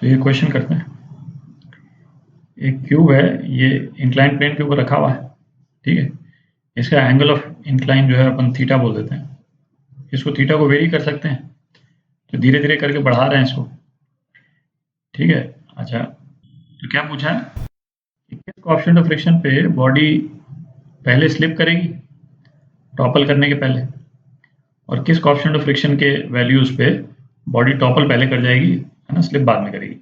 तो ये क्वेश्चन करते हैं। एक क्यूब है, ये इंक्लाइन प्लेन के ऊपर रखा हुआ है, ठीक है। इसका एंगल ऑफ इंक्लाइन जो है अपन थीटा बोल देते हैं। इसको थीटा को वेरी कर सकते हैं, तो धीरे धीरे करके बढ़ा रहे हैं इसको, ठीक है। अच्छा, तो क्या पूछा है कि किस कोएफिशिएंट ऑफ फ्रिक्शन पे बॉडी पहले स्लिप करेगी टॉपल करने के पहले, और किस कोएफिशिएंट ऑफ फ्रिक्शन के वैल्यूज पे बॉडी टॉपल पहले कर जाएगी, है ना, स्लिप बाद में करेगी,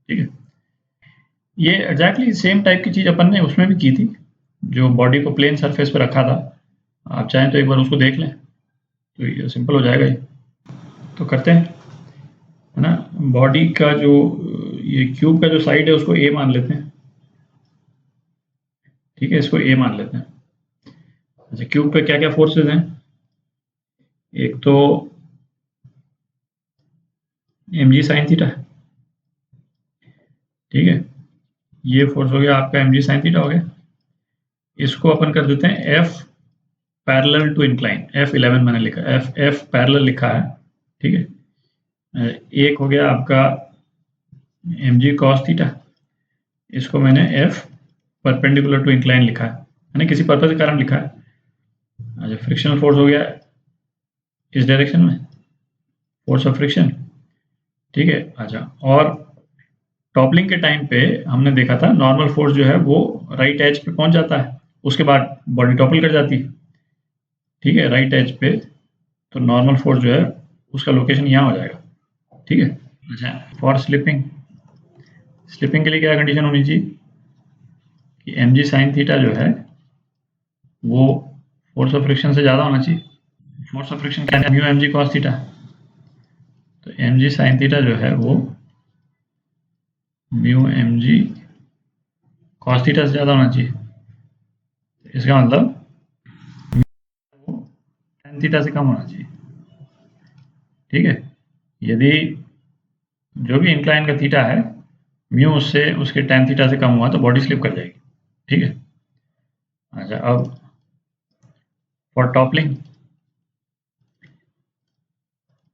ठीक है। ये एग्जैक्टली सेम टाइप की चीज अपन ने उसमें भी की थी, जो बॉडी को प्लेन सरफेस पे रखा था। आप चाहें तो एक बार उसको देख लें, तो ये सिंपल हो जाएगा। ये तो करते हैं, है ना। बॉडी का जो ये क्यूब का जो साइड है उसको ए मान लेते हैं, ठीक है, इसको ए मान लेते हैं। अच्छा, क्यूब पे क्या क्या फोर्सेस हैं? एक तो mg sin थीटा, ठीक है, ये फोर्स हो गया आपका mg sin थीटा हो गया। इसको अपन कर देते हैं F parallel to incline, F11 मैंने लिखा, F पैरेलल लिखा है, ठीक है। एक हो गया आपका mg cos थीटा, इसको मैंने F परपेंडिकुलर टू इंक्लाइन लिखा है ना, किसी पर्पज के कारण लिखा है। अच्छा, फ्रिक्शनल फोर्स हो गया इस डायरेक्शन में, फोर्स ऑफ फ्रिक्शन, ठीक है। अच्छा, और टॉपलिंग के टाइम पे हमने देखा था नॉर्मल फोर्स जो है वो राइट एज पे पहुंच जाता है, उसके बाद बॉडी टॉपल कर जाती है, ठीक है, राइट एज पे। तो नॉर्मल फोर्स जो है उसका लोकेशन यहाँ हो जाएगा, ठीक है। अच्छा, फॉर स्लिपिंग, स्लिपिंग के लिए क्या कंडीशन होनी चाहिए कि mg sin थीटा जो है वो फोर्स ऑफ फ्रिक्शन से ज़्यादा होना चाहिए। फोर्स ऑफ फ्रिक्शन क्या है? Mu mg cos theta. तो mg sin थीटा जो है वो म्यू mg cos थीटा से ज़्यादा होना चाहिए। इसका मतलब tan थीटा से कम होना चाहिए, ठीक है। यदि जो भी इंक्लाइन का थीटा है म्यू उससे उसके tan थीटा से कम हुआ तो बॉडी स्लिप कर जाएगी, ठीक है। अच्छा, अब फॉर टॉपलिंग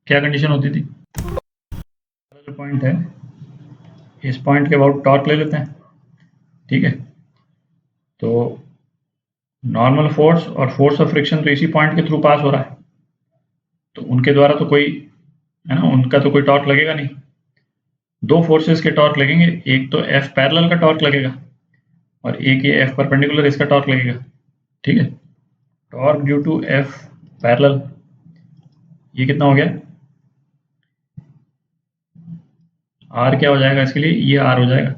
क्या कंडीशन होती थी? जो पॉइंट है, इस पॉइंट के अबाउट टॉर्क ले लेते हैं, ठीक है। तो नॉर्मल फोर्स और फोर्स ऑफ फ्रिक्शन तो इसी पॉइंट के थ्रू पास हो रहा है, तो उनके द्वारा तो कोई, है ना, उनका तो कोई टॉर्क लगेगा नहीं। दो फोर्सेस के टॉर्क लगेंगे, एक तो F पैरेलल का टॉर्क लगेगा और एक ये F परपेंडिकुलर इसका टॉर्क लगेगा, ठीक है। Torque due to F parallel, ये कितना हो गया? R क्या हो जाएगा इसके लिए? ये R हो जाएगा,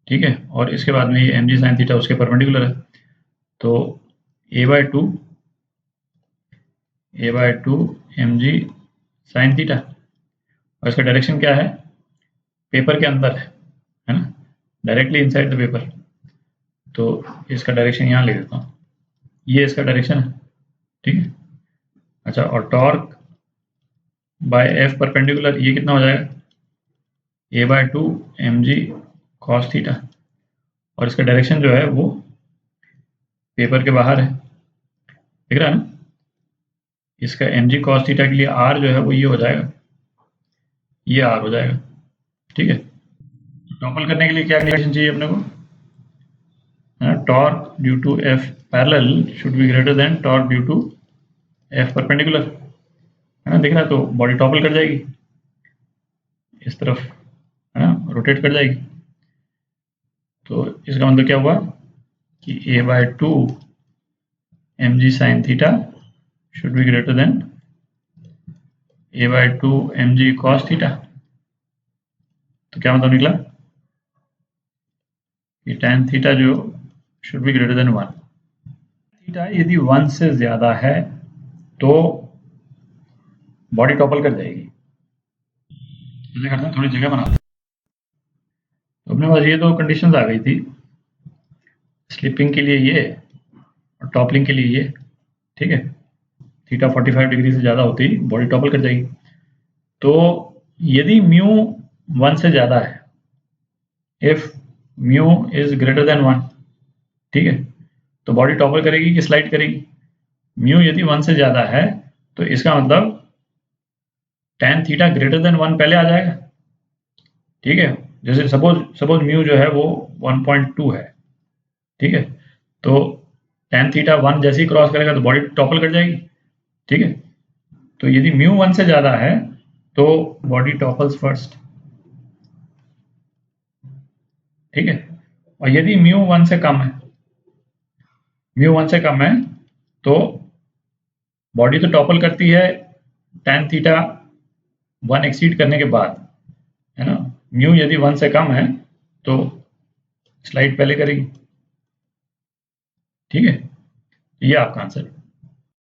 ठीक है। और इसके बाद में ये mg sin थीटा उसके परपेंडिकुलर है, तो a/2 mg sin थीटा, और इसका डायरेक्शन क्या है? पेपर के अंदर है ना, डायरेक्टली इनसाइड द पेपर। तो इसका डायरेक्शन यहाँ ले देता हूँ, ये इसका डायरेक्शन है, ठीक है। अच्छा, और टॉर्क बाय F परपेंडिकुलर ये कितना हो जाएगा? a/2 mg cos थीटा, और इसका डायरेक्शन जो है वो पेपर के बाहर है, दिख रहा है ना। इसका mg cos थीटा के लिए R जो है वो ये हो जाएगा, ये R हो जाएगा, ठीक है। टॉपल करने के लिए क्या कंडीशन चाहिए अपने को? Torque due to F parallel should be greater than torque due to F perpendicular, है ना, दिख रहा है। तो बॉडी टॉपल कर जाएगी इस तरफ, है ना, रोटेट कर जाएगी। तो इसका मतलब क्या हुआ कि a/2 mg sin theta should be greater then a/2 mg cos theta. तो क्या मतलब निकला कि tan थीटा जो should be greater then 1। Theta यदि 1 से ज्यादा है तो बॉडी टॉपल कर जाएगी। जैसे करते हैं, थोड़ी जगह बनाते हैं। तो अपने पास ये दो कंडीशंस आ गई थी, स्लिपिंग के लिए ये और टॉपलिंग के लिए ये, ठीक है। थीटा 45 डिग्री से ज़्यादा होती ही बॉडी टॉपल कर जाएगी। तो यदि म्यू 1 से ज़्यादा है, if mu is greater than 1, ठीक है, तो बॉडी टॉपल करेगी कि स्लाइड करेगी? म्यू यदि 1 से ज़्यादा है तो इसका मतलब tan थीटा ग्रेटर देन 1 पहले आ जाएगा, ठीक है, जैसे सपोज म्यू जो है वो 1.2 है, ठीक है, तो tan थीटा 1 जैसे ही क्रॉस करेगा तो बॉडी टॉपल कर जाएगी, ठीक है। तो यदि म्यू 1 से ज्यादा है तो बॉडी टॉपल्स फर्स्ट, ठीक है। और यदि म्यू 1 से कम है, म्यू 1 से कम है तो बॉडी तो टॉपल करती है tan थीटा 1 एक्सीड करने के बाद, है ना। म्यू यदि 1 से कम है तो स्लाइड पहले करेगी, ठीक है। ये आपका आंसर है।